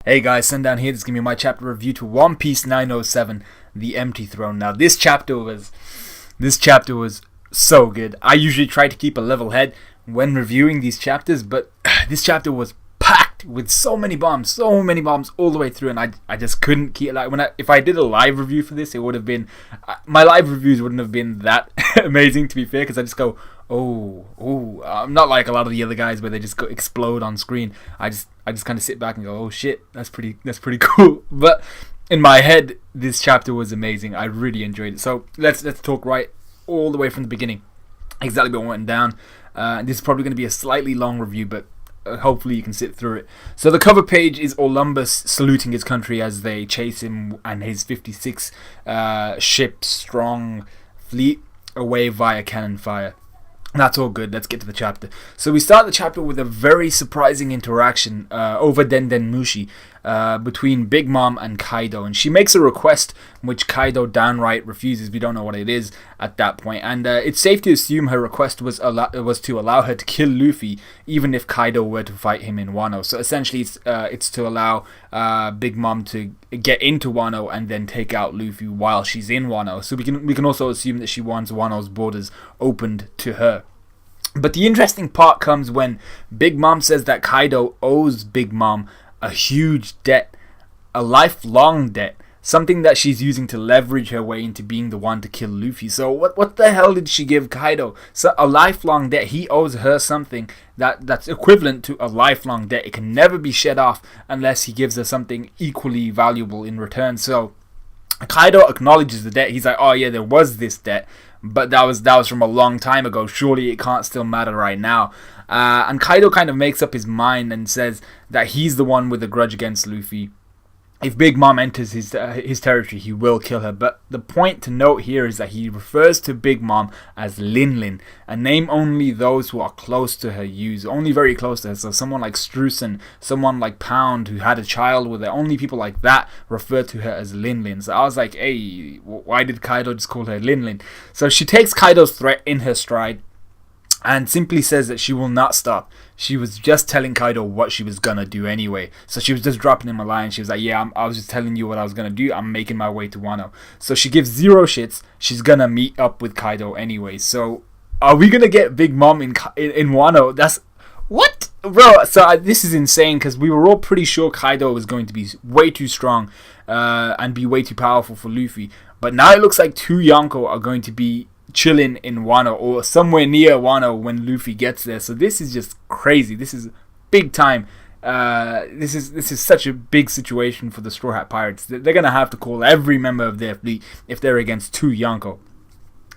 Hey guys, Sundown here. This is going to be my chapter review to One Piece 907, The Empty Throne. Now this chapter was so good. I usually try to keep a level head when reviewing these chapters, but this chapter was packed with so many bombs all the way through, and I just couldn't keep if I did a live review for this, it would have been my live reviews wouldn't have been that amazing, to be fair, because I just go I'm not like a lot of the other guys where they just go explode on screen. I just kind of sit back and go, oh shit, that's pretty cool. But in my head, this chapter was amazing. I really enjoyed it. So let's talk right all the way from the beginning, exactly what went down. This is probably going to be a slightly long review, but hopefully you can sit through it. So the cover page is Olympus saluting his country as they chase him and his 56 ship strong fleet away via cannon fire. That's all good. Let's get to the chapter. So we start the chapter with a very surprising interaction over Denden Mushi between Big Mom and Kaidou, and she makes a request which Kaidou downright refuses. We don't know what it is at that point, and it's safe to assume her request was to allow her to kill Luffy even if Kaidou were to fight him in Wano. So essentially it's to allow Big Mom to get into Wano and then take out Luffy while she's in Wano. So we can also assume that she wants Wano's borders opened to her. But the interesting part comes when Big Mom says that Kaidou owes Big Mom a huge debt, a lifelong debt, something that she's using to leverage her way into being the one to kill Luffy. So what the hell did she give Kaidou? So a lifelong debt. He owes her something that's equivalent to a lifelong debt. It can never be shed off unless he gives her something equally valuable in return. So Kaidou acknowledges the debt. He's like, oh yeah, there was this debt, but that was from a long time ago. Surely it can't still matter right now. And Kaidou kind of makes up his mind and says that he's the one with a grudge against Luffy. If Big Mom enters his territory, he will kill her. But the point to note here is that he refers to Big Mom as Lin Lin, a name only those who are close to her use, only very close to her. So someone like Strusen, someone like Pound who had a child with her, only people like that refer to her as Lin Lin. So I was like, hey, why did Kaidou just call her Lin Lin? So she takes Kaidou's threat in her stride and simply says that she will not stop. She was just telling Kaidou what she was gonna do anyway. So she was just dropping him a line. She was like, yeah, I was just telling you what I was gonna do. I'm making my way to Wano. So she gives zero shits. She's gonna meet up with Kaidou anyway. So are we gonna get Big Mom in Wano? That's... what? Bro, so this is insane, because we were all pretty sure Kaidou was going to be way too strong and be way too powerful for Luffy. But now it looks like two Yonko are going to be chilling in Wano or somewhere near Wano when Luffy gets there. So this is just crazy. This is big time. This is such a big situation for the Straw Hat Pirates. They're gonna have to call every member of their fleet if they're against two Yonko.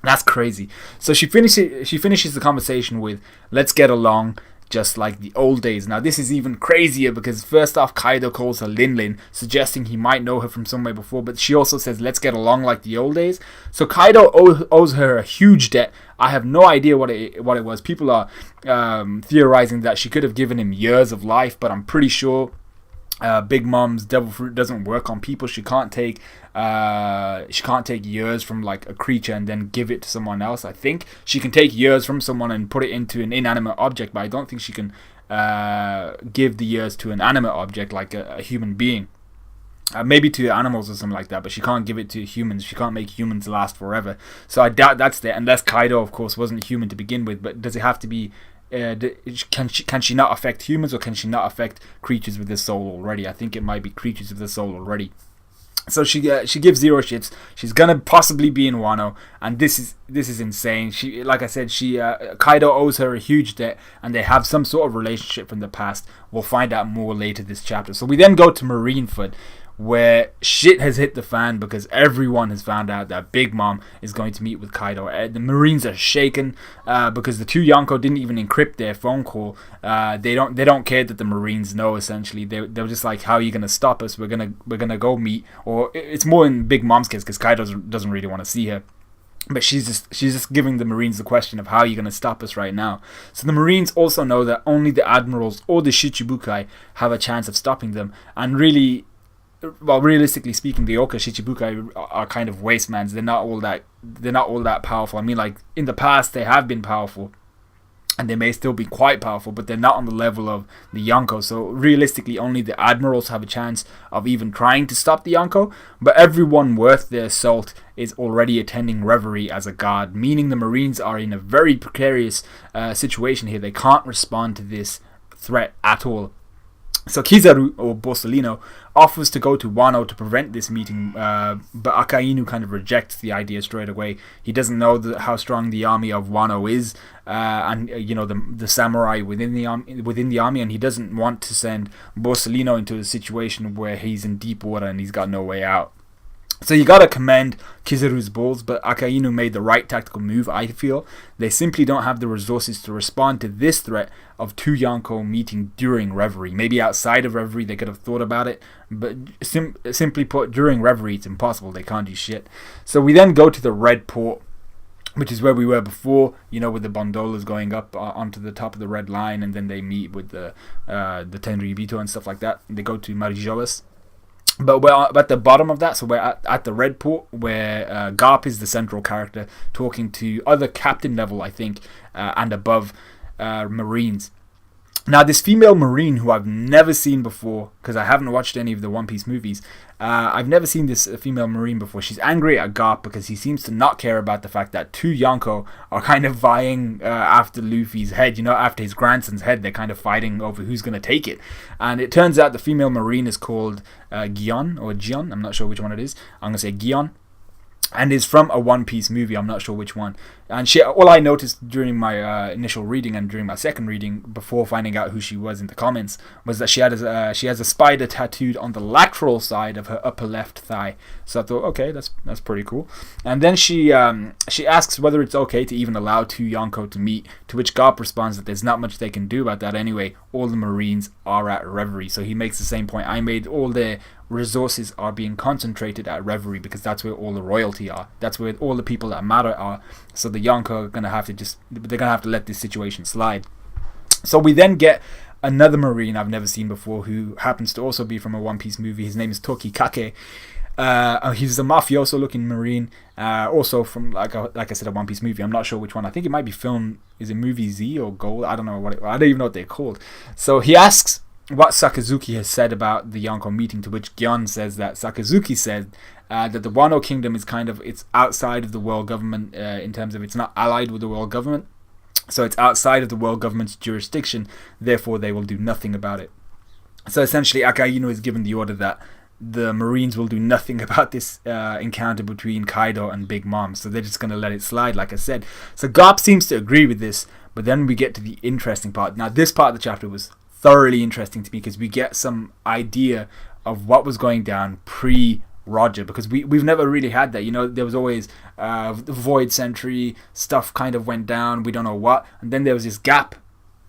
That's crazy. So she finishes the conversation with, let's get along just like the old days. Now this is even crazier because first off, Kaidou calls her Lin Lin, suggesting he might know her from somewhere before, but she also says let's get along like the old days. So Kaidou owes her a huge debt. I have no idea what it was. People are theorizing that she could have given him years of life, but I'm pretty sure Big Mom's devil fruit doesn't work on people. She can't take years from like a creature and then give it to someone else. I think she can take years from someone and put it into an inanimate object, but I don't think she can give the years to an animate object like a human being. Maybe to animals or something like that, but she can't give it to humans. She can't make humans last forever. So I doubt that's there, unless Kaidou, of course, wasn't human to begin with. But does it have to be... can she not affect humans, or can she not affect creatures with a soul already? I think it might be creatures with a soul already. So she gives zero shits. She's gonna possibly be in Wano, and this is insane. She, like I said, Kaidou owes her a huge debt, and they have some sort of relationship from the past. We'll find out more later this chapter. So we then go to Marineford, where shit has hit the fan because everyone has found out that Big Mom is going to meet with Kaidou. The Marines are shaken because the two Yonko didn't even encrypt their phone call. They don't care that the Marines know. Essentially, they're just like, how are you gonna stop us? We're gonna go meet. Or it's more in Big Mom's case because Kaidou doesn't really want to see her. But she's just giving the Marines the question of how are you going to stop us right now. So the Marines also know that only the admirals or the Shichibukai have a chance of stopping them, and really, well, realistically speaking, the Oka Shichibukai are kind of wastemans. They're not all that powerful. I mean, like in the past they have been powerful, and they may still be quite powerful, but they're not on the level of the Yonko. So realistically, only the admirals have a chance of even trying to stop the Yonko. But everyone worth their salt is already attending Reverie as a god, meaning the Marines are in a very precarious situation here. They can't respond to this threat at all. So Kizaru, or Borsalino, offers to go to Wano to prevent this meeting, but Akainu kind of rejects the idea straight away. He doesn't know how strong the army of Wano is, and the samurai within the army, and he doesn't want to send Borsalino into a situation where he's in deep water and he's got no way out. So you gotta commend Kizaru's balls, but Akainu made the right tactical move, I feel. They simply don't have the resources to respond to this threat of two Yonko meeting during Reverie. Maybe outside of Reverie they could have thought about it, but simply put, during Reverie it's impossible. They can't do shit. So we then go to the Red Port, which is where we were before, with the Bondolas going up onto the top of the Red Line, and then they meet with the Tenryubito and stuff like that. They go to Marijoas. But we're at the bottom of that, so we're at the Red Port, where Garp is the central character, talking to other captain level, I think, and above Marines. Now, this female Marine, who I've never seen before, because I haven't watched any of the One Piece movies, I've never seen this female Marine before. She's angry at Garp because he seems to not care about the fact that two Yonko are kind of vying after Luffy's head. After his grandson's head, they're kind of fighting over who's going to take it. And it turns out the female Marine is called Gion, or Gion. I'm not sure which one it is. I'm going to say Gion. And is from a One Piece movie. I'm not sure which one. And all I noticed during my initial reading and during my second reading, before finding out who she was in the comments, was that she has a spider tattooed on the lateral side of her upper left thigh. So I thought, okay, that's pretty cool. And then she asks whether it's okay to even allow two Yonko to meet, to which Garp responds that there's not much they can do about that anyway. All the Marines are at Reverie. So he makes the same point I made. All their resources are being concentrated at Reverie because that's where all the royalty are. That's where all the people that matter are. So the Yonko are gonna have to let this situation slide. So we then get another Marine I've never seen before, who happens to also be from a One Piece movie. His name is Tokikake. He's a mafioso looking Marine, also from like I said, a One Piece movie. I'm not sure which one. I think it might be film. Is it movie Z or Gold? I don't know I don't even know what they're called. So he asks what Sakazuki has said about the Yonko meeting, to which Gion says that Sakazuki said that the Wano Kingdom is it's outside of the world government, in terms of it's not allied with the world government, so it's outside of the world government's jurisdiction, therefore they will do nothing about it. So essentially Akainu is given the order that the Marines will do nothing about this encounter between Kaido and Big Mom, so they're just going to let it slide, like I said. So Garp seems to agree with this, but then we get to the interesting part. Now this part of the chapter was thoroughly interesting to me because we get some idea of what was going down pre-Roger, because we've never really had that. There was always the Void Sentry stuff kind of went down, we don't know what, and then there was this gap,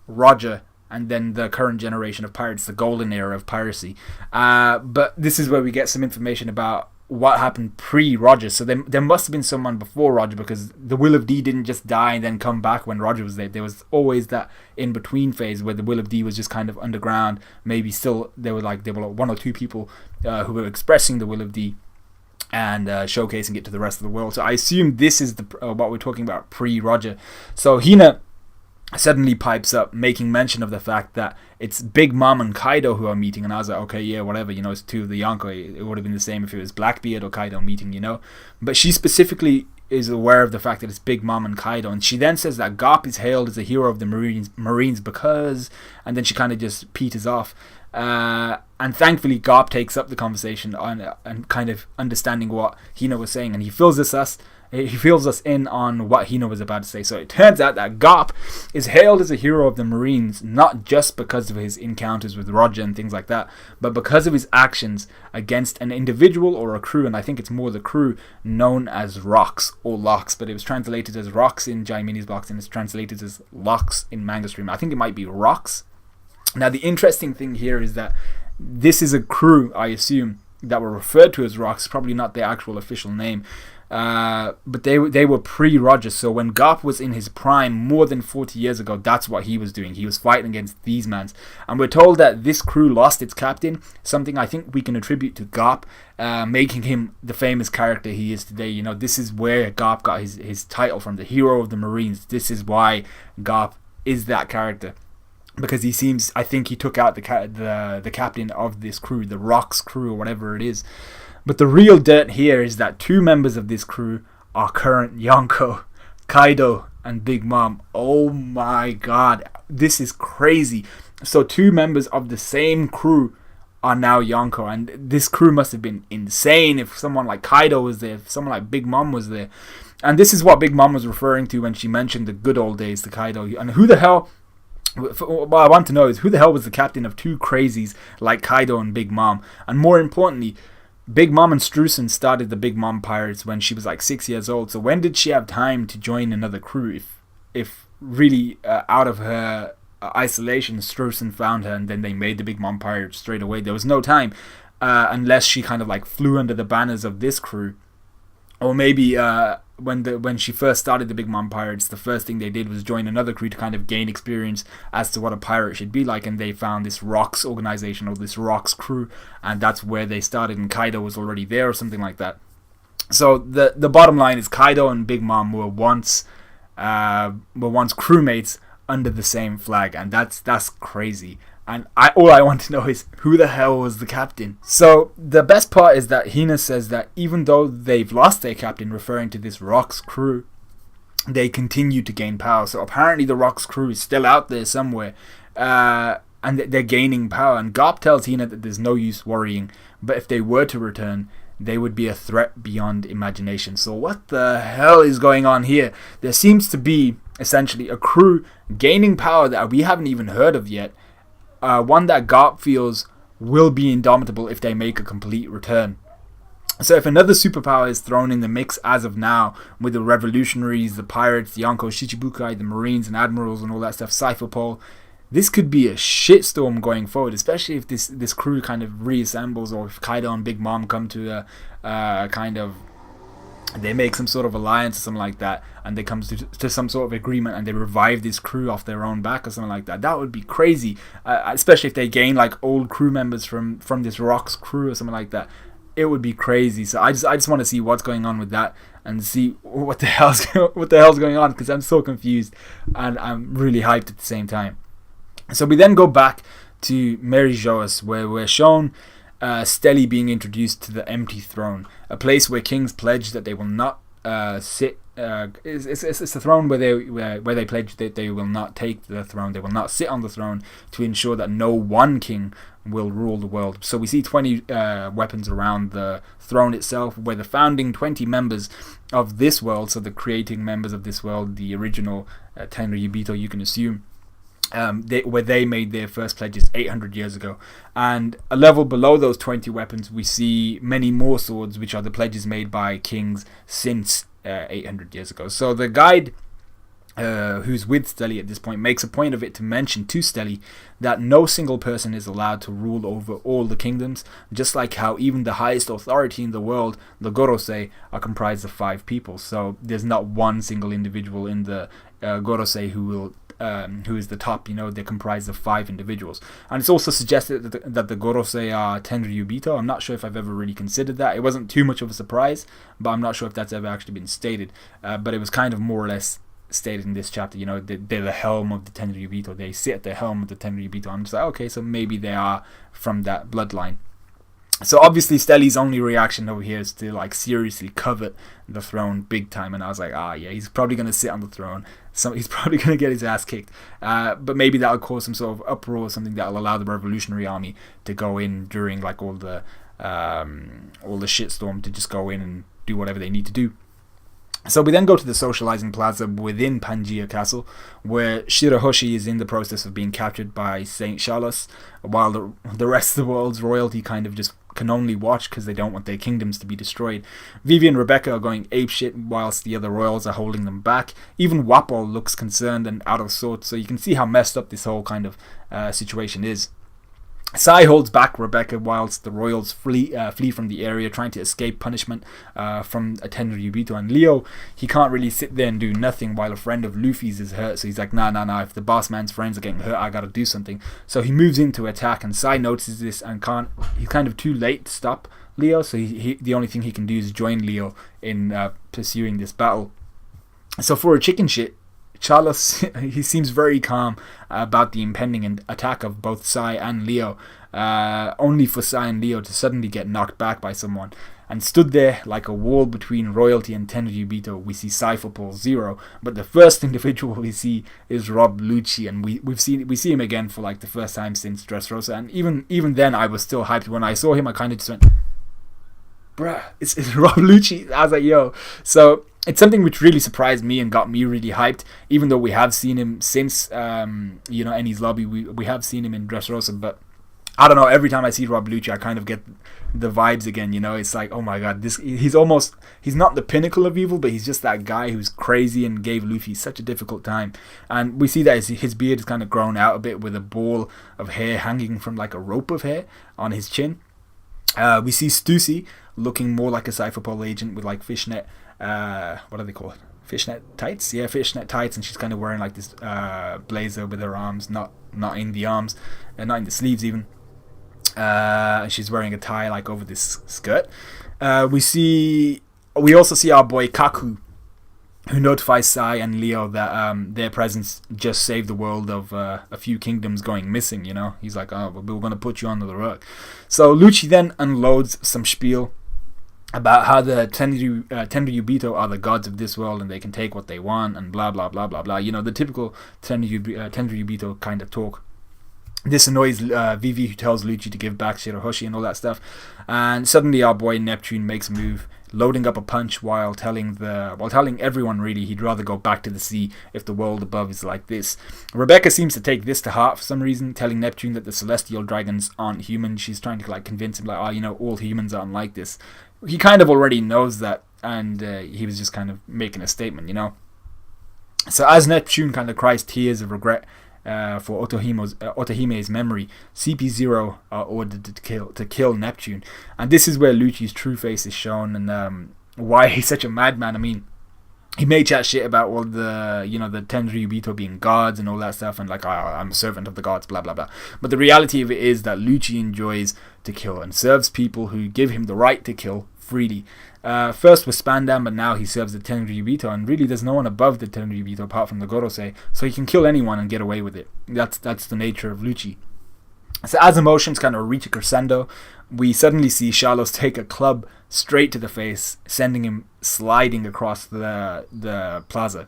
Roger, and then the current generation of pirates, the golden era of piracy. But this is where we get some information about what happened pre-Roger. So there must have been someone before Roger, because the Will of D didn't just die and then come back when Roger was there. There was always that in-between phase where the Will of D was just kind of underground. Maybe still there were one or two people who were expressing the Will of D and showcasing it to the rest of the world. So I assume this is what we're talking about pre-Roger. So Hina suddenly pipes up, making mention of the fact that it's Big Mom and Kaido who are meeting, and I was like, okay, yeah, whatever, it's two of the Yonko. It would have been the same if it was Blackbeard or Kaido meeting, But she specifically is aware of the fact that it's Big Mom and Kaido, and she then says that Garp is hailed as a hero of the Marines because, and then she kind of just peters off. And thankfully Garp takes up the conversation and kind of understanding what Hina was saying, and he fills us in on what Hina was about to say. So it turns out that Garp is hailed as a hero of the Marines, not just because of his encounters with Roger and things like that, but because of his actions against an individual or a crew, and I think it's more the crew, known as Rocks or Locks, but it was translated as Rocks in Jaimini's box, and it's translated as Locks in Manga Stream. I think it might be Rocks. Now the interesting thing here is that this is a crew, I assume, that were referred to as Rocks, probably not their actual official name. But they were pre-Roger, so when Garp was in his prime more than 40 years ago, that's what he was doing. He was fighting against these mans, and we're told that this crew lost its captain, something I think we can attribute to Garp, making him the famous character he is today. This is where Garp got his title from, the hero of the Marines. This is why Garp is that character. Because he seems, I think he took out the captain of this crew, the Rocks crew or whatever it is. But the real dirt here is that 2 members of this crew are current Yonko, Kaidou and Big Mom. Oh my god, this is crazy. So 2 members of the same crew are now Yonko, and this crew must have been insane if someone like Kaidou was there, if someone like Big Mom was there. And this is what Big Mom was referring to when she mentioned the good old days to Kaidou. And who the hell... What I want to know is who the hell was the captain of 2 crazies like Kaidou and Big Mom? And more importantly, Big Mom and Streusen started the Big Mom Pirates when she was like 6 years old. So when did she have time to join another crew? If really out of her isolation, Streusen found her and then they made the Big Mom Pirates straight away. There was no time unless she kind of like flew under the banners of this crew. Or maybe when she first started the Big Mom Pirates, the first thing they did was join another crew to kind of gain experience as to what a pirate should be like, and they found this Rocks organization or this Rocks crew, and that's where they started, and Kaidou was already there or something like that. So the bottom line is Kaidou and Big Mom were once crewmates under the same flag, and that's crazy. And all I want to know is who the hell was the captain? So the best part is that Hina says that even though they've lost their captain, referring to this Rocks crew, they continue to gain power. So apparently the Rocks crew is still out there somewhere, and they're gaining power. And Garp tells Hina that there's no use worrying, but if they were to return, they would be a threat beyond imagination. So what the hell is going on here? There seems to be essentially a crew gaining power that we haven't even heard of yet. One that Garp feels will be indomitable if they make a complete return. So if another superpower is thrown in the mix as of now, with the revolutionaries, the pirates, the Yonko, Shichibukai, the marines and admirals and all that stuff, Cypherpole, this could be a shitstorm going forward, especially if this crew kind of reassembles, or if Kaidou and Big Mom come to a kind of... they make some sort of alliance or something like that, and they come to some sort of agreement and they revive this crew off their own back or something like that. That would be crazy, especially if they gain like old crew members from this Rocks crew or something like that. It would be crazy. So I just want to see what's going on with that and see what the hell's going on, because I'm so confused and I'm really hyped at the same time. So we then go back to Mary Joas, where we're shown Stelly being introduced to the empty throne, a place where kings pledge that they will not sit. It's the throne where they pledge that they will not take the throne, they will not sit on the throne, to ensure that no one king will rule the world. So we see 20 weapons around the throne itself, where the founding 20 members of this world, so the creating members of this world, the original Tenryubito, you can assume, where they made their first pledges 800 years ago. And a level below those 20 weapons, we see many more swords, which are the pledges made by kings since 800 years ago. So the guide, who's with Stelly at this point, makes a point of it to mention to Stelly that no single person is allowed to rule over all the kingdoms, just like how even the highest authority in the world, the Gorosei, are comprised of 5 people. So there's not one single individual in the Gorosei who is the top. They're comprised of 5 individuals. And it's also suggested that the Gorosei are Tenryubito. I'm not sure if I've ever really considered that. It wasn't too much of a surprise, but I'm not sure if that's ever actually been stated. But it was kind of more or less stated in this chapter. They're the helm of the Tenryubito. They sit at the helm of the Tenryubito. I'm just like, okay, so maybe they are from that bloodline. So obviously Stelly's only reaction over here is to like seriously covet the throne big time, and I was like, yeah, he's probably going to sit on the throne, so he's probably going to get his ass kicked, but maybe that'll cause some sort of uproar or something that'll allow the revolutionary army to go in during like all the shitstorm, to just go in and do whatever they need to do. So we then go to the socializing plaza within Pangaea Castle, where Shirahoshi is in the process of being captured by Saint Shalos, while the rest of the world's royalty kind of just can only watch because they don't want their kingdoms to be destroyed. Vivi and Rebecca are going apeshit whilst the other royals are holding them back. Even Wapol looks concerned and out of sorts, so you can see how messed up this whole kind of situation is. Sai holds back Rebecca whilst the royals flee from the area, trying to escape punishment from a Tenryubito. And Leo, he can't really sit there and do nothing while a friend of Luffy's is hurt, so he's like, nah, if the boss man's friends are getting hurt, I gotta do something. So he moves in to attack, and Sai notices this and he's kind of too late to stop Leo, so the only thing he can do is join Leo in pursuing this battle. So for a chicken shit Charles, he seems very calm about the impending attack of both Sai and Leo, only for Sai and Leo to suddenly get knocked back by someone. And stood there like a wall between royalty and Tenryubito, we see Cypher Paul Zero. But the first individual we see is Rob Lucci, and we see him again for like the first time since Dressrosa. And even then, I was still hyped when I saw him. I kind of just went, bruh, it's Rob Lucci. I was like, yo. So it's something which really surprised me and got me really hyped. Even though we have seen him since Eni's Lobby, we have seen him in Dressrosa, but I don't know, every time I see Rob Lucci, I kind of get the vibes again, it's like, oh my god, he's not the pinnacle of evil, but he's just that guy who's crazy and gave Luffy such a difficult time. And we see that his beard is kind of grown out a bit with a ball of hair hanging from like a rope of hair on his chin. We see Stussy looking more like a Cypher Pole agent with like fishnet, what are they called? Fishnet tights? Yeah, fishnet tights, and she's kind of wearing like this blazer with her arms, not in the arms, and not in the sleeves even. She's wearing a tie like over this skirt. We also see our boy Kaku, who notifies Sai and Leo that their presence just saved the world of a few kingdoms going missing. He's like, oh, we're going to put you under the rug. So Lucci then unloads some spiel about how the Tenryubito are the gods of this world and they can take what they want and blah blah blah blah blah. The typical Tenryubito kind of talk. This annoys Vivi, who tells Lucci to give back Shirahoshi and all that stuff. And suddenly our boy Neptune makes a move, loading up a punch while telling everyone really he'd rather go back to the sea if the world above is like this. Rebecca seems to take this to heart for some reason, telling Neptune that the celestial dragons aren't human. She's trying to like convince him like, all humans aren't like this. He kind of already knows that, and he was just kind of making a statement, So as Neptune kind of cries tears of regret for Otohime's memory, CP0 are ordered to kill Neptune, and this is where Lucci's true face is shown, and why he's such a madman. I mean, he may chat shit about all the the Tenryubito being gods and all that stuff, and like, I'm a servant of the gods, blah blah blah. But the reality of it is that Lucci enjoys to kill and serves people who give him the right to kill freely. First with Spandam, but now he serves the Tenryubito, and really there's no one above the Tenryubito apart from the Gorosei, so he can kill anyone and get away with it. That's the nature of Lucci. So as emotions kind of reach a crescendo, we suddenly see Sharlos take a club straight to the face, sending him sliding across the plaza.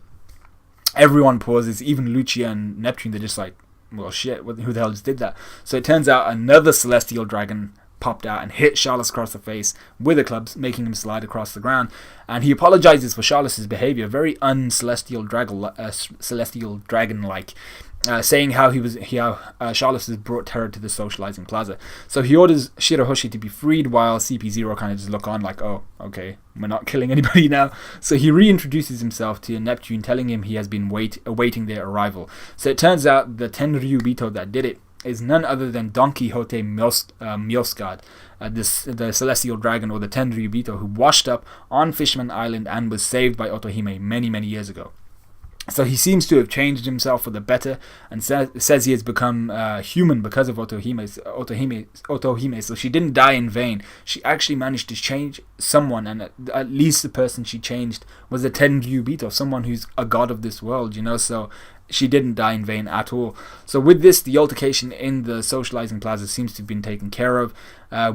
Everyone pauses, even Lucci and Neptune. They're just like, well shit, who the hell just did that? So it turns out another celestial dragon popped out and hit Sharlos across the face with a club, making him slide across the ground. And he apologizes for Sharlos' behavior, very un-celestial dragon-like, saying how Sharlos has brought terror to the socializing plaza. So he orders Shirahoshi to be freed, while CP0 kind of just look on like, oh, okay, we're not killing anybody now. So he reintroduces himself to Neptune, telling him he has been awaiting their arrival. So it turns out the Tenryubito that did it is none other than Don Quixote Miosgard, the celestial dragon, or the Tenryubito, who washed up on Fishman Island and was saved by Otohime many, many years ago. So he seems to have changed himself for the better, and says he has become human because of Otohime. So she didn't die in vain. She actually managed to change someone, and at least the person she changed was a Tenryubito, someone who's a god of this world, so she didn't die in vain at all. So with this, the altercation in the socializing plaza seems to have been taken care of,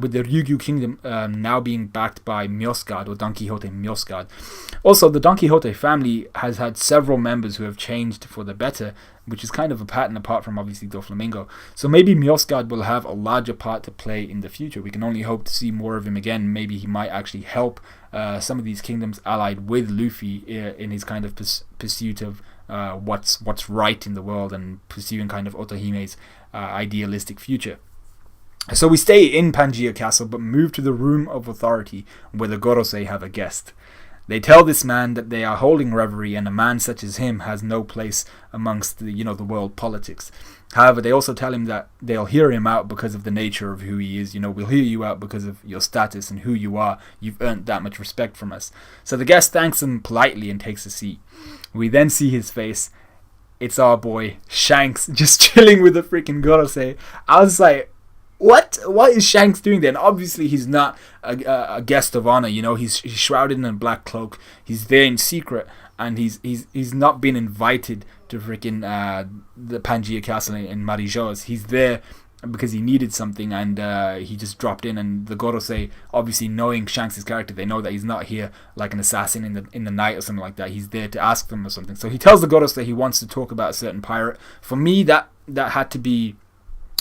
with the Ryukyu kingdom now being backed by Miosgard, or Don Quixote Miosgard. Also, the Don Quixote family has had several members who have changed for the better, which is kind of a pattern apart from obviously Doflamingo. So maybe Miosgard will have a larger part to play in the future. We can only hope to see more of him again. Maybe he might actually help some of these kingdoms allied with Luffy in his kind of pursuit of what's right in the world, and pursuing kind of Otohime's idealistic future. So we stay in Pangaea Castle, but move to the Room of Authority, where the Gorosei have a guest. They tell this man that they are holding revelry, and a man such as him has no place amongst the world politics. However, they also tell him that they'll hear him out because of the nature of who he is. We'll hear you out because of your status and who you are. You've earned that much respect from us. So the guest thanks him politely and takes a seat. We then see his face. It's our boy Shanks, just chilling with the freaking Gorosei. I was like, what is Shanks doing there? And obviously he's not a guest of honor. He's shrouded in a black cloak. He's there in secret, and he's not been invited to freaking the Pangaea Castle in Marijoz. He's there because he needed something, and he just dropped in. And the Gorosei, obviously knowing Shanks' character, they know that he's not here like an assassin in the night or something like that. He's there to ask them or something. So he tells the Gorosei he wants to talk about a certain pirate. For me, that had to be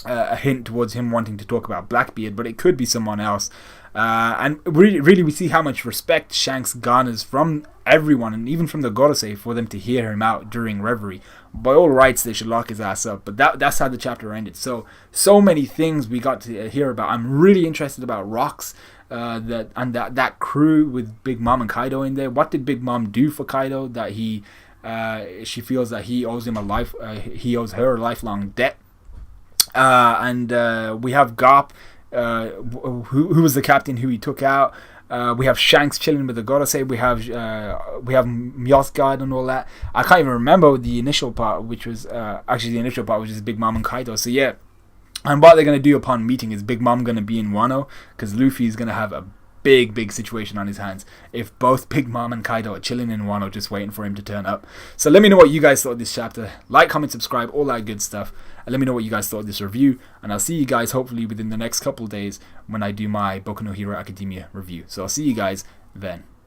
a hint towards him wanting to talk about Blackbeard, but it could be someone else. And really we see how much respect Shanks garners from everyone, and even from the Gorosei, for them to hear him out during Reverie. By all rights, they should lock his ass up, but that's how the chapter ended. So many things we got to hear about. I'm really interested about Rocks, that crew with Big Mom and Kaidou in there. What did Big Mom do for Kaidou that she feels that he owes him he owes her a lifelong debt? And we have Garp, who was the captain who he took out. We have Shanks chilling with the Gorosei. We have Mjosgard and all that. I can't even remember the initial part, which was which is Big Mom and Kaidou. So yeah, and what they're gonna do upon meeting is Big Mom gonna be in Wano, because Luffy is gonna have a big situation on his hands if both Big Mom and Kaidou are chilling in Wano just waiting for him to turn up. So let me know what you guys thought of this chapter. Like, comment, subscribe, all that good stuff, and let me know what you guys thought of this review, and I'll see you guys hopefully within the next couple days when I do my Boku no Hero Academia review. So I'll see you guys then.